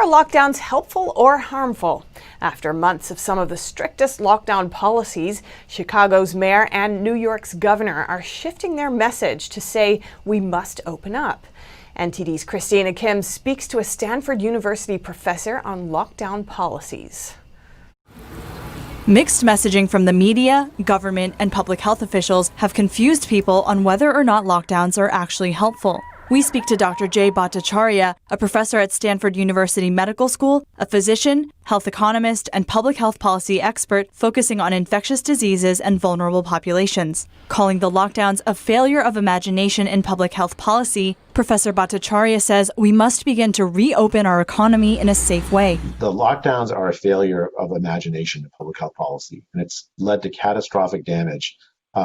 Are lockdowns helpful or harmful? After months of some of the strictest lockdown policies, Chicago's mayor and New York's governor are shifting their message to say we must open up. NTD's Christina Kim speaks to a Stanford University professor on lockdown policies. Mixed messaging from the media, government, and public health officials have confused people on whether or not lockdowns are actually helpful. We speak to Dr. Jay Bhattacharya, a professor at Stanford University Medical School, a physician, health economist, and public health policy expert focusing on infectious diseases and vulnerable populations. Calling the lockdowns a failure of imagination in public health policy, Professor Bhattacharya says we must begin to reopen our economy in a safe way. The lockdowns are a failure of imagination in public health policy, and it's led to catastrophic damage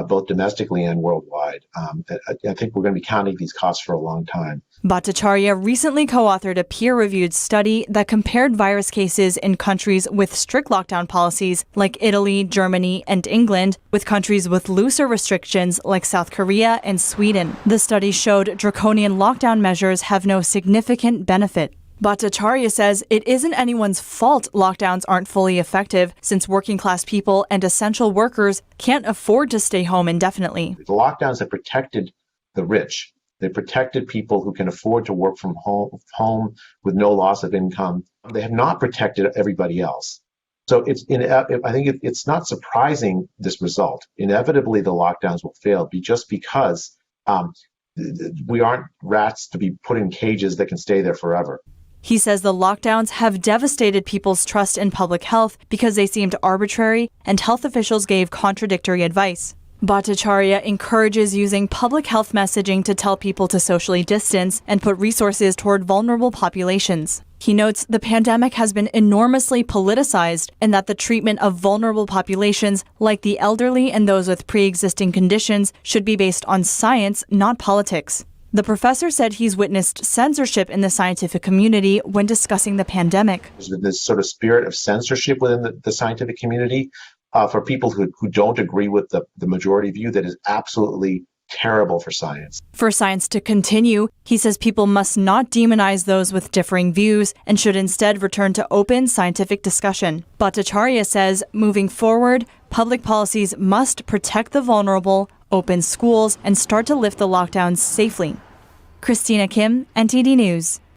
both domestically and worldwide. I think we're going to be counting these costs for a long time. Bhattacharya recently co-authored a peer-reviewed study that compared virus cases in countries with strict lockdown policies like Italy, Germany, and England with countries with looser restrictions like South Korea and Sweden. The study showed draconian lockdown measures have no significant benefit. Bhattacharya says it isn't anyone's fault lockdowns aren't fully effective, since working class people and essential workers can't afford to stay home indefinitely. The lockdowns have protected the rich. They protected people who can afford to work from home with no loss of income. They have not protected everybody else. So I think it's not surprising, this result. Inevitably, the lockdowns will fail just because we aren't rats to be put in cages that can stay there forever. He says the lockdowns have devastated people's trust in public health because they seemed arbitrary and health officials gave contradictory advice. Bhattacharya encourages using public health messaging to tell people to socially distance and put resources toward vulnerable populations. He notes the pandemic has been enormously politicized and that the treatment of vulnerable populations like the elderly and those with pre-existing conditions should be based on science, not politics. The professor said he's witnessed censorship in the scientific community when discussing the pandemic. There's been this sort of spirit of censorship within the scientific community for people who don't agree with the majority view that is absolutely terrible for science. For science to continue, he says people must not demonize those with differing views and should instead return to open scientific discussion. Bhattacharya says, moving forward, public policies must protect the vulnerable, open schools, and start to lift the lockdowns safely. Christina Kim, NTD News.